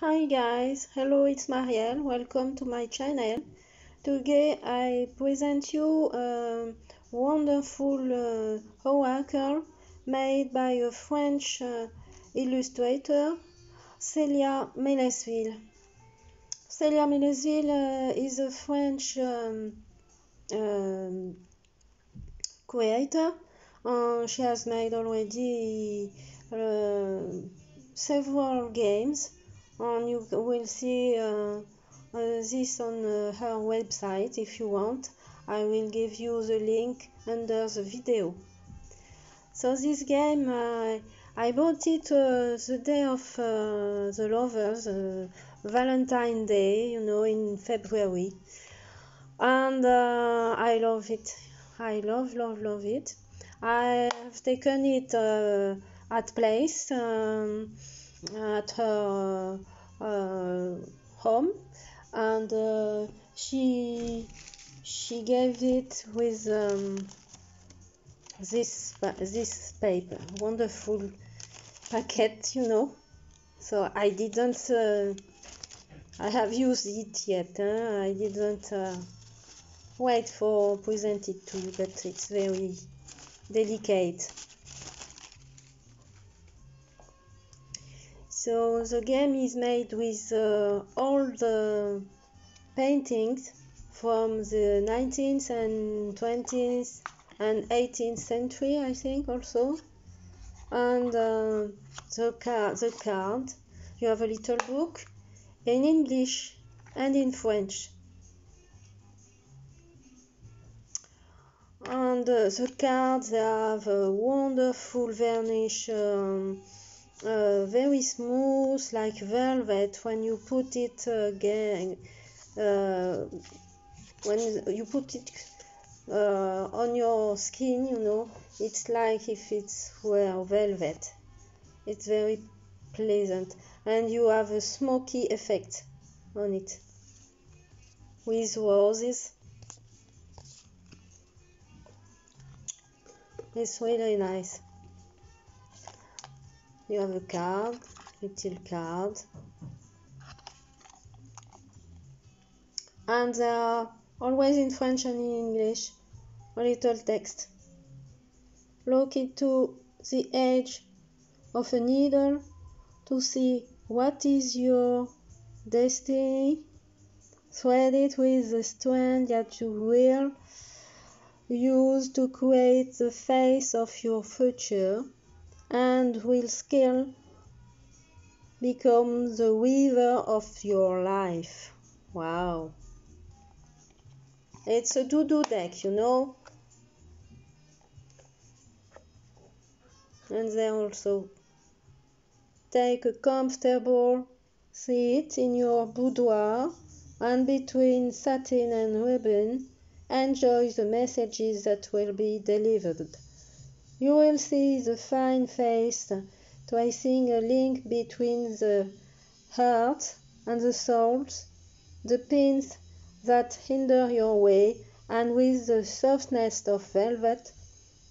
Hi guys, hello, it's Marielle. Welcome to my channel. Today I present you a wonderful oracle made by a French illustrator, Célia Mélesville. Célia Mélesville is a French um, creator. She has made already several games, and you will see this on her website if you want. I will give you the link under the video. So this game, I bought it the day of the lovers, Valentine Day, in February, and I love it. I love it. I have taken it at place at her home, and she gave it with this paper, wonderful packet, So I didn't. I have used it yet. I didn't wait for present it to you, but it's very delicate. So the game is made with all the paintings from the 19th and 20th and 18th century, I think, also. And the card, you have a little book in English and in French. And the cards, they have a wonderful varnish, very smooth, like velvet. When you put it again, when you put it on your skin, it's like if it were velvet. It's very pleasant, and you have a smoky effect on it with roses. It's really nice. You have a card, little card, and they are always in French and in English. A little text. Look into the edge of a needle to see what is your destiny. Thread it with the strand that you will use to create the face of your future, and will skill become the weaver of your life. Wow. It's a do-do deck, and then also take a comfortable seat in your boudoir, and between satin and ribbon, enjoy the messages that will be delivered. You will see the fine face tracing a link between the heart and the souls, the pins that hinder your way, and with the softness of velvet,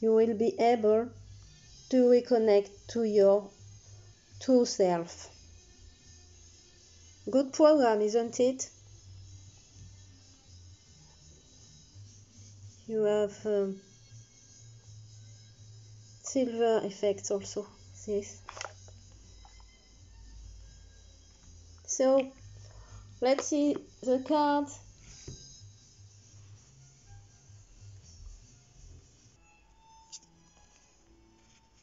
you will be able to reconnect to your true self. Good program, isn't it? You have silver effects also, this. So let's see the cards.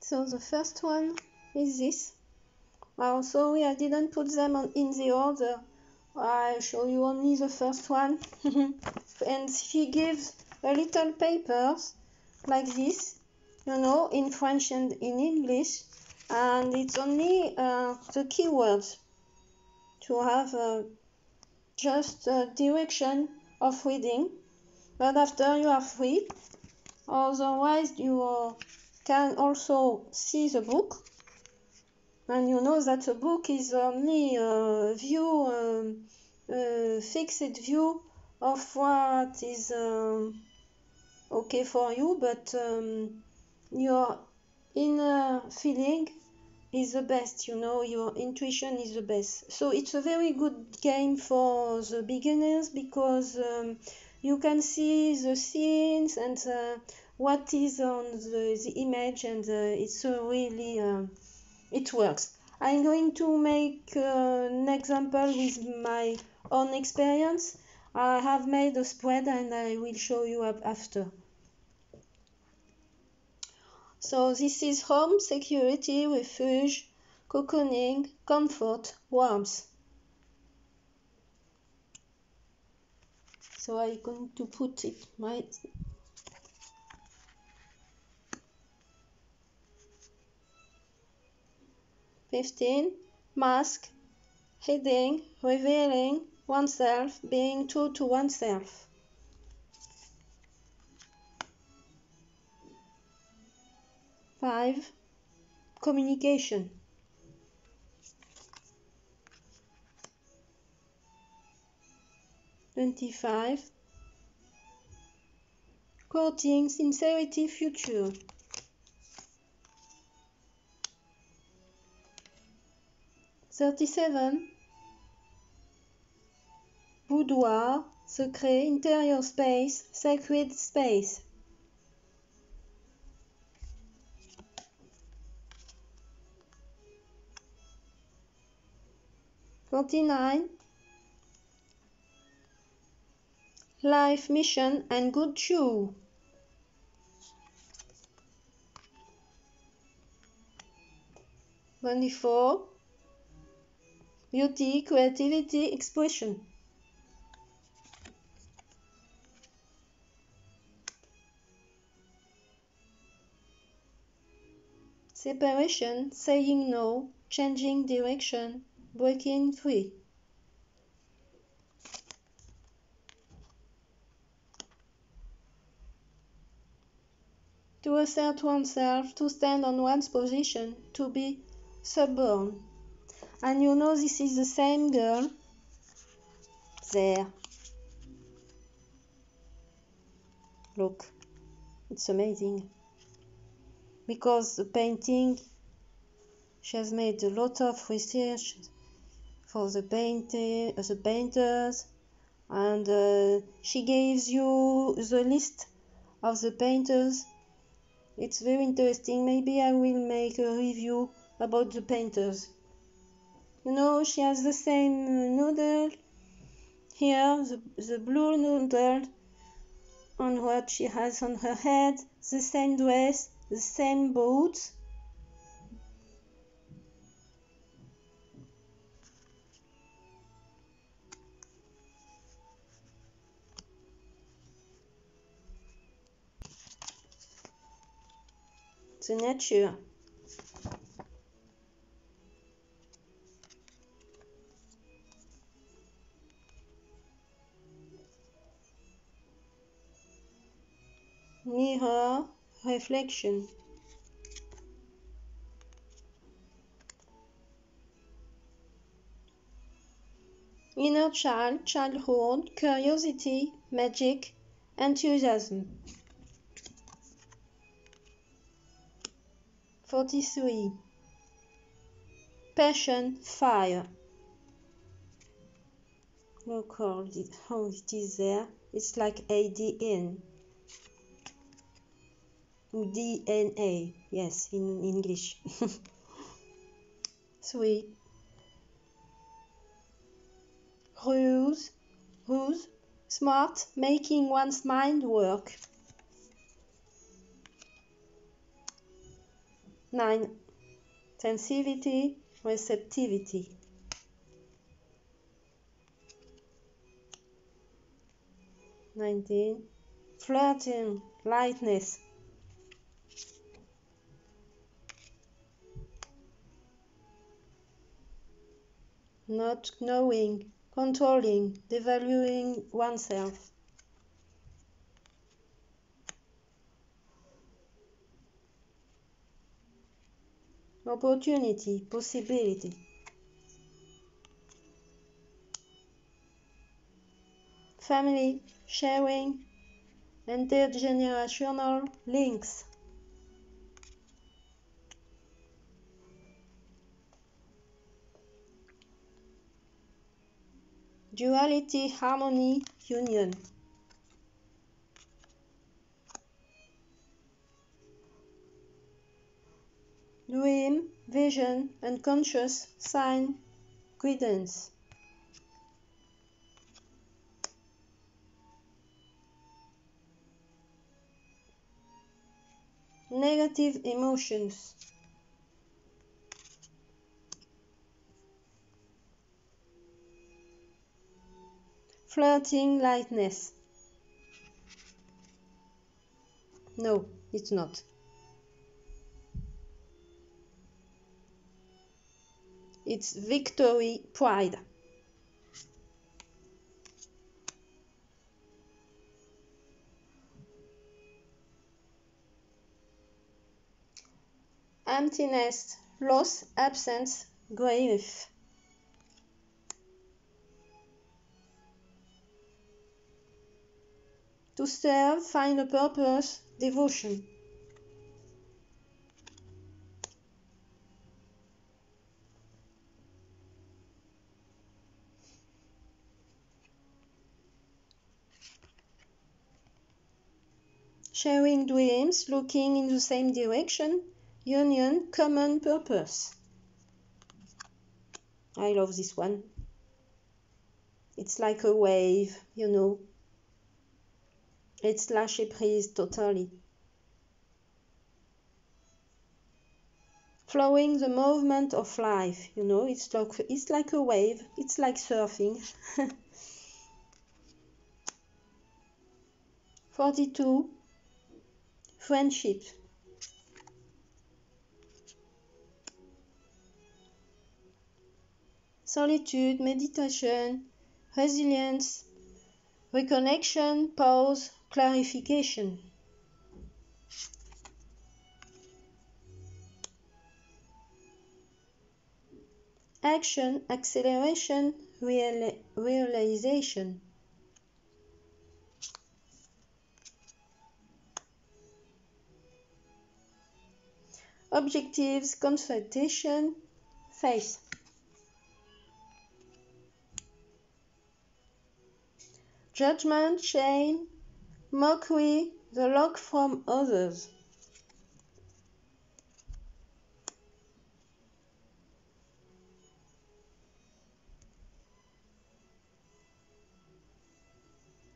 So the first one is this. Oh, sorry, I didn't put them in the order. I show you only the first one. And she gives a little papers like this, in French and in English. And it's only the keywords to have just a direction of reading. But after you are free. Otherwise, you can also see the book. And you know that the book is only a view, fixed view of what is okay for you, but your inner feeling is the best, you know, your intuition is the best. So it's a very good game for the beginners because you can see the scenes and what is on the image, and it's really it works. I'm going to make an example with my own experience. I have made a spread and I will show you up after. So this is home, security, refuge, cocooning, comfort, warmth. So I'm going to put it my 15. Mask, hiding, revealing oneself, being true to oneself. 5. Communication. 25. Courting, sincerity, future. 37. Boudoir, secret, interior space, sacred space. 29. Life mission and good shoe. 24. Beauty, creativity, expression. 'Separation, saying no, changing direction, breaking free. 'To assert oneself, to stand on one's position, to be stubborn. And you know this is the same girl there. Look, it's amazing. Because the painting, she has made a lot of research for the painters, and she gives you the list of the painters. It's very interesting. Maybe I will make a review about the painters. You know, she has the same noodle here, the blue noodle on what she has on her head, the same dress, the same boots. The nature. Mirror, reflection. Inner child, childhood, curiosity, magic, enthusiasm. 43. Passion, fire. Look how it is there. It's like ADN. DNA, yes, in English. 3. Ruse, smart, making one's mind work. 9. Sensitivity, receptivity. 19. Flirting, lightness. 'Not knowing, controlling, devaluing oneself. 'Opportunity, possibility. 'Family, sharing, intergenerational links. duality, harmony, union. Dream, vision, unconscious, sign, guidance. Negative emotions. Flirting lightness. No, it's not. It's victory, pride. Emptiness, loss, absence, grief. To serve, find a purpose, devotion. Sharing dreams, looking in the same direction, union, common purpose. I love this one. It's like a wave, you know. It's lâcher prise totally. Flowing the movement of life, you know, it's like a wave, it's like surfing. 42. Friendship. Solitude, meditation, resilience, reconnection, pause, clarification. Action, acceleration, realization. Objectives, consultation, faith. Judgment, shame, mockery, the look from others.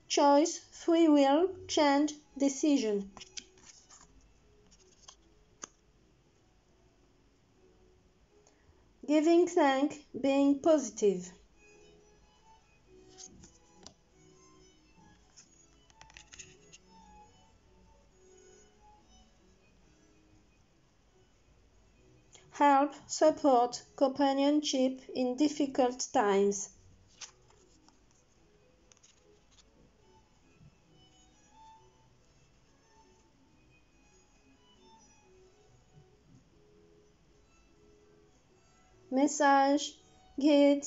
Choice, free will, change, decision. Giving thanks, being positive. Help, support, companionship in difficult times. Message, guide,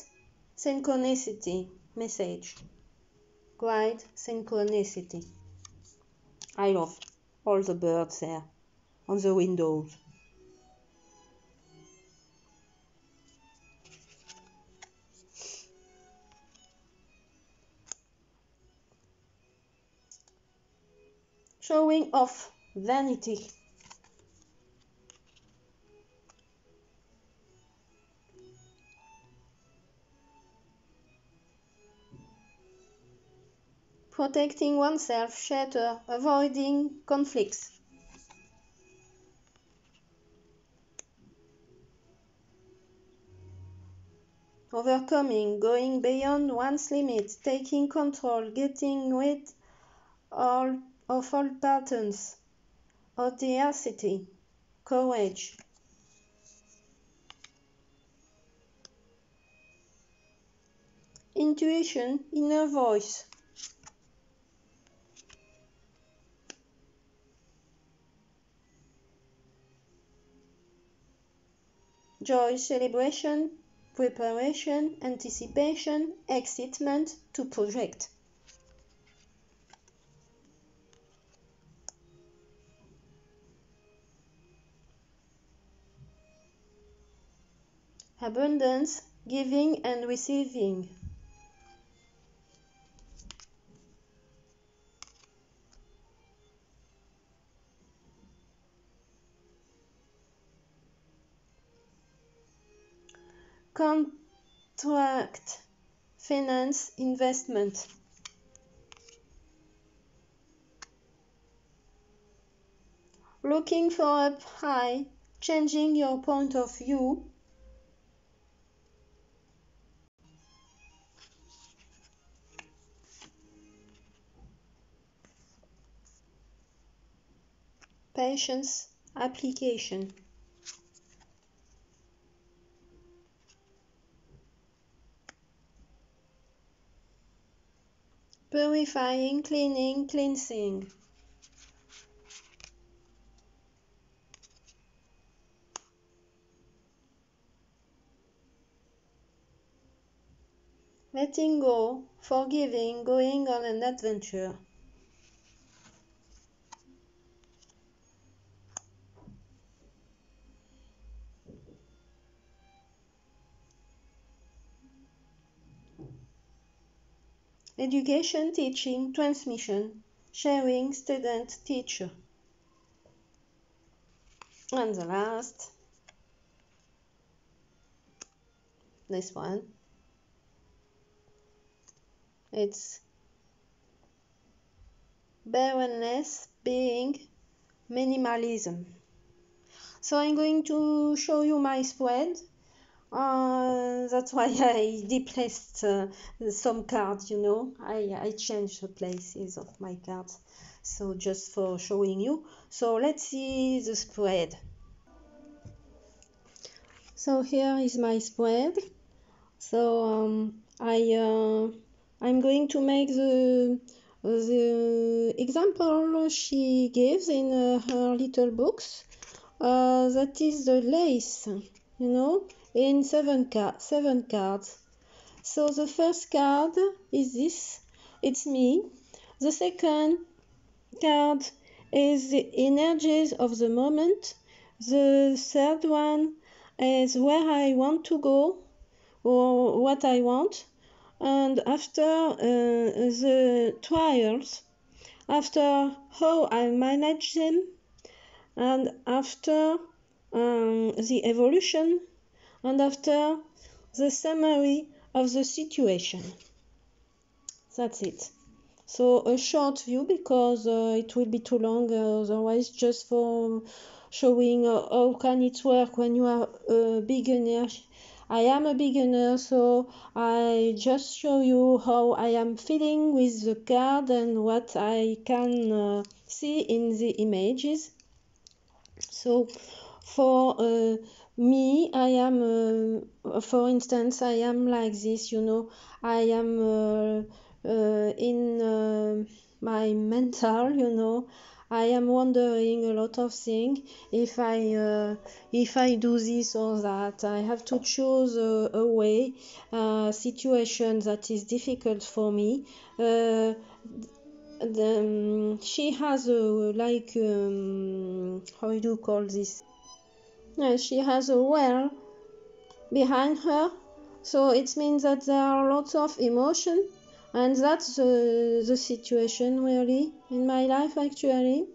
synchronicity. Message, guide, synchronicity. I love all the birds there on the windows. Showing off, vanity. Protecting oneself, shelter, avoiding conflicts. Overcoming, going beyond one's limits, taking control, getting rid of all patterns, audacity, courage. Intuition, inner voice. Joy, celebration, preparation, anticipation, excitement to project. Abundance, giving and receiving. contract finance investment. Looking for up high, changing your point of view. Patience application. Purifying, cleaning, cleansing. Letting go, forgiving, going on an adventure. Education, teaching, transmission, sharing, student, teacher. And the last, this one, it's barrenness, being, minimalism. So I'm going to show you my spread. That's why I deplaced some cards, you know. I changed the places of my cards. So just for showing you. So let's see the spread. So here is my spread. So I'm going to make the example she gives in her little books. That is the lace, you know, in seven cards. So the first card is this, it's me. The second card is the energies of the moment. The third one is where I want to go or what I want. And after the trials, after how I manage them, and after the evolution, and after the summary of the situation. That's it. So a short view because it will be too long otherwise, just for showing how can it work when you are a beginner. I am a beginner, so I just show you how I am feeling with the card and what I can see in the images. So for me, I am, for instance, I am like this, you know, I am in my mental, you know, I am wondering a lot of things. If I do this or that, I have to choose a way, situation that is difficult for me. She has a like how do you call this? She has a well behind her, so it means that there are lots of emotion, and that's the situation really in my life actually.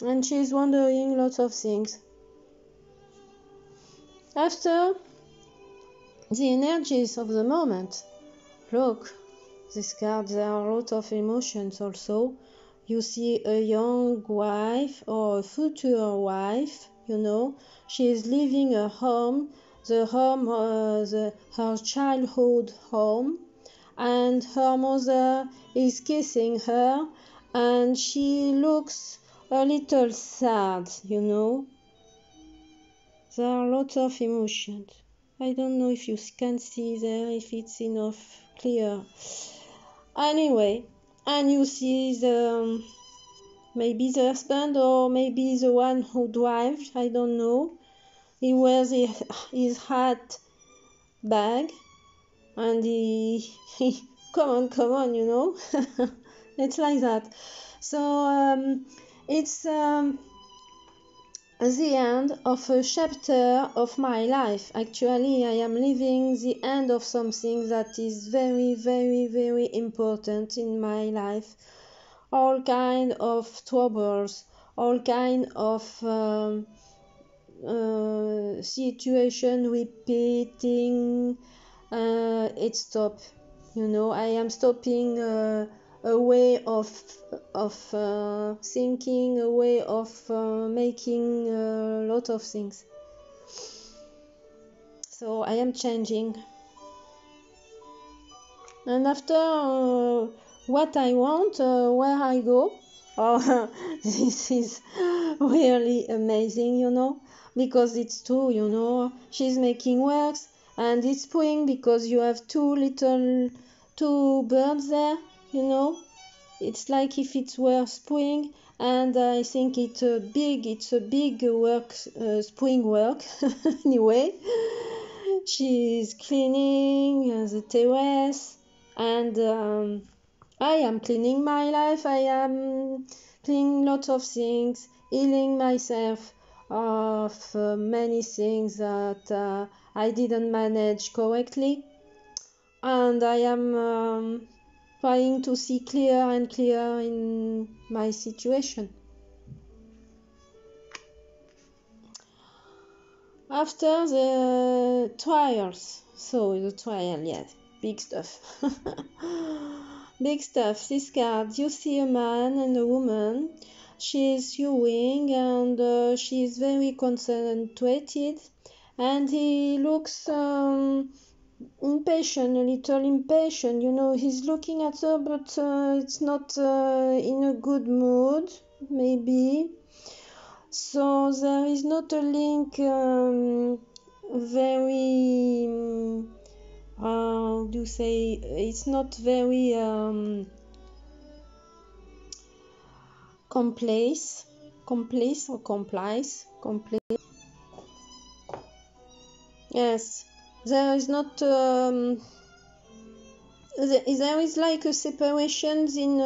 And she's wondering lots of things. After the energies of the moment, look, this card, there are a lot of emotions also. You see a young wife or a future wife, you know, she is leaving her home, her childhood home, and her mother is kissing her, and she looks a little sad, you know. There are lots of emotions. I don't know if you can see there, if it's enough clear. Anyway, and you see the maybe the husband or maybe the one who drives, I don't know. He wears his hat bag and he come on, you know. It's like that. So it's the end of a chapter of my life. Actually, I am living the end of something that is very, very, very important in my life. All kind of troubles, all kind of situation repeating, it stop. You know, I am stopping a way of thinking, a way of making a lot of things. So I am changing. And after what I want, where I go, oh, this is really amazing, you know, because it's true, you know, she's making works and it's spring because you have two birds there, you know, it's like if it were spring, and I think it's a big work, spring work anyway. She's cleaning the terrace, and I am cleaning my life. I am cleaning lots of things, healing myself of many things that I didn't manage correctly, and I am trying to see clear and clear in my situation. After the trials, so the trial, yes, big stuff. Big stuff. This card, you see a man and a woman. She is sewing and she is very concentrated, and he looks impatient, a little impatient. You know, he's looking at her, but it's not in a good mood, maybe. So there is not a link very, how do you say, it's not very complice or complies. Yes, there is not. There is like a separation in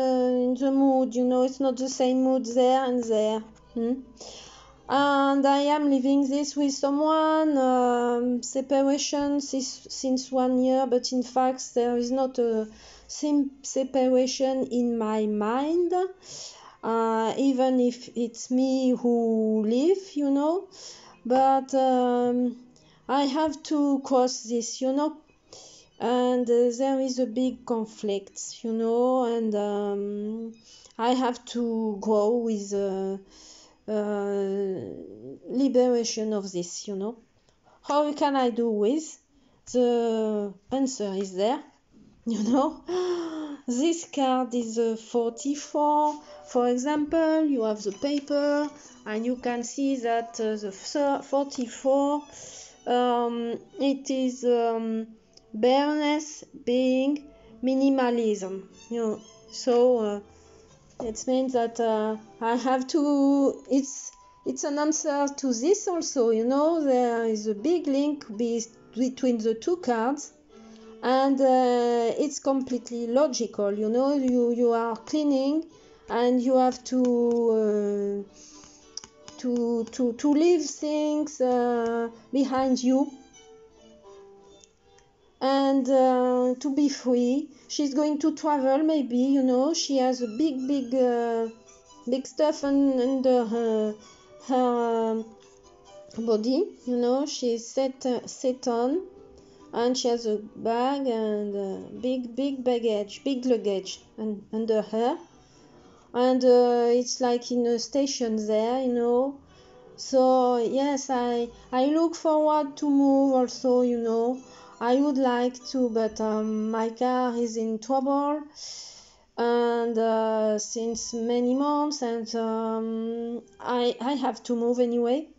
the mood. You know, it's not the same mood there and there. And I am living this with someone, separation since 1 year, but in fact there is not a separation in my mind, even if it's me who live, you know, but I have to cross this, you know, and there is a big conflict, you know, and I have to go with liberation of this, you know. How can I do with? The answer is there, you know. This card is 44. For example, you have the paper and you can see that the 44, it is bareness being minimalism, you know. So it means that I have to. It's an answer to this also. You know, there is a big link between the two cards, and it's completely logical. You know, you are cleaning, and you have to leave things behind you, and to be free. She's going to travel, maybe, you know. She has a big stuff under her body, you know. She's set on, and she has a bag and big luggage under her, and it's like in a station there, you know. So yes, I look forward to move also, you know. I would like to, but my car is in trouble, and since many months, and I have to move anyway.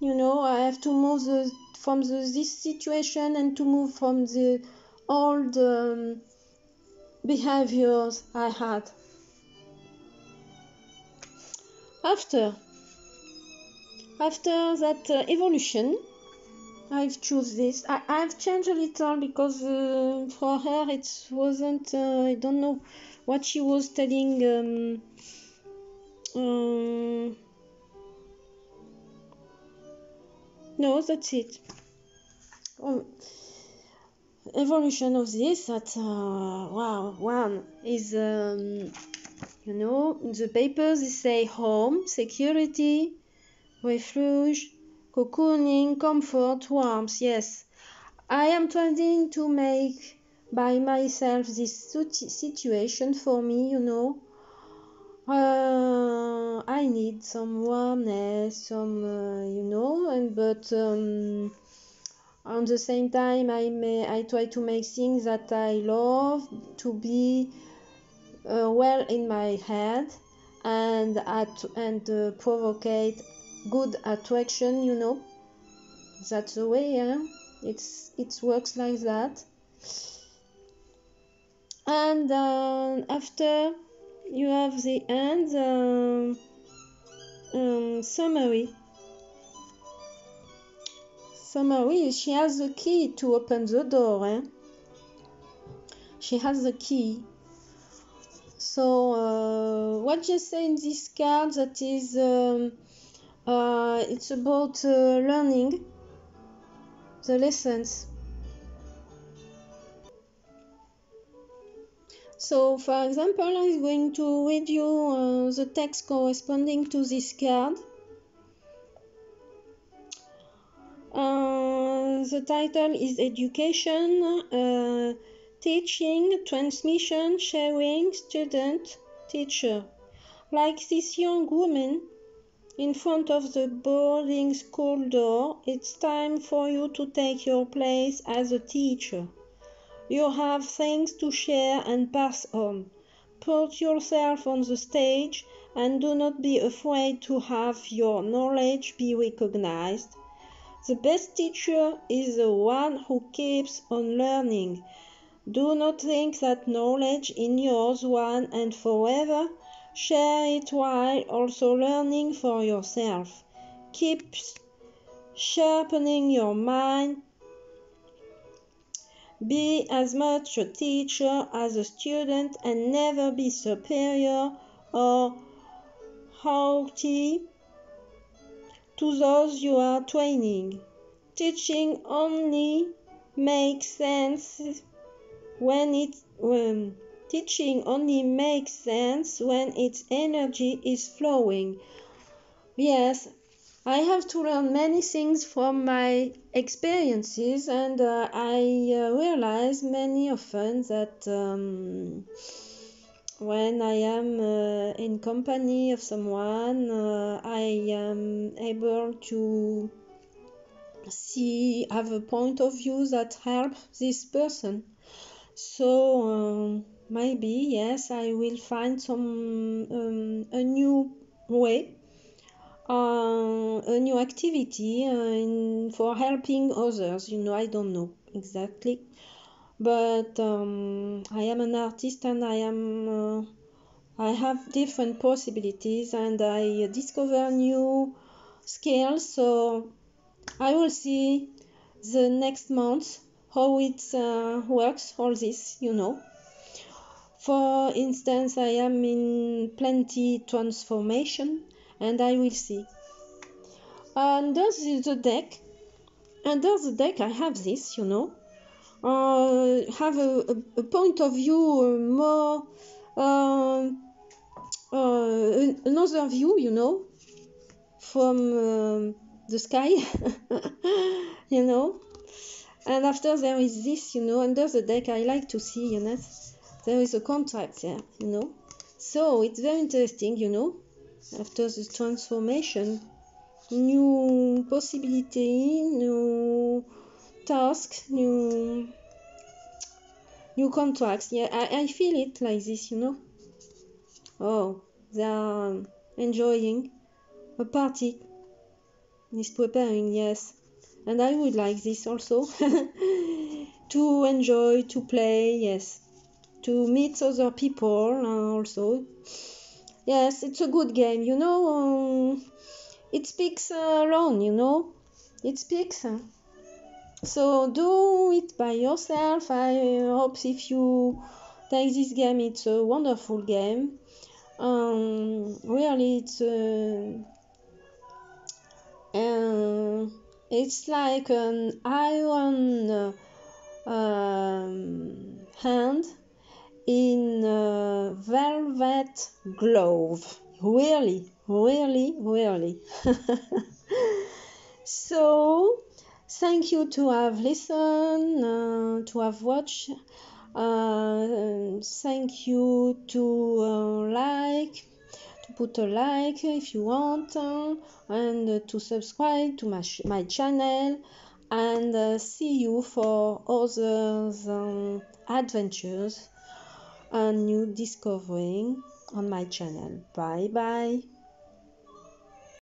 You know, I have to move from this situation, and to move from the old behaviors I had. After that evolution, I've choose this. I've changed a little because for her it wasn't. I don't know what she was telling. No, that's it. Evolution of this. That wow. One is you know, in the papers they say home, security, refuge, cocooning, comfort, warmth, yes. I am trying to make by myself this situation for me, you know. I need some warmness, some, but on the same time, I try to make things that I love to be well in my head and provocate good attraction, you know. That's the way, yeah. It works like that. And after you have the end summary. Summary. She has the key to open the door. She has the key. So what you say in this card, that is it's about learning the lessons. So for example, I'm going to read you the text corresponding to this card. The title is Education, Teaching, Transmission, Sharing, Student, Teacher. Like this young woman in front of the boarding school door, it's time for you to take your place as a teacher. You have things to share and pass on. Put yourself on the stage and do not be afraid to have your knowledge be recognized. The best teacher is the one who keeps on learning. Do not think that knowledge is yours one and forever. Share it while also learning for yourself. Keep sharpening your mind. Be as much a teacher as a student and never be superior or haughty to those you are training. Teaching only makes sense when its energy is flowing. Yes, I have to learn many things from my experiences, and I realize many often that when I am in company of someone, I am able to have a point of view that helps this person. So maybe, yes, I will find a new way, a new activity for helping others. I don't know exactly. But I am an artist and I have different possibilities and I discover new skills. So I will see the next month how it works, all this, For instance, I am in plenty transformation and I will see. Under the deck I have this, have a point of view more another view, from the sky, and after there is this, under the deck I like to see, there is a contract there, so it's very interesting, after this transformation, new possibility, new task, new contracts. Yeah, I feel it like this, Oh, they are enjoying a party is preparing, yes, and I would like this also to enjoy, to play, yes, to meet other people also. Yes, it's a good game, it speaks alone, it speaks. So do it by yourself. I hope if you take this game, it's a wonderful game. Really, it's like an iron hand in a velvet glove. Really, really, really. So thank you to have listened, to have watched. Thank you to put a like if you want, and to subscribe to my channel, and see you for other adventures and new discovering on my channel. Bye bye.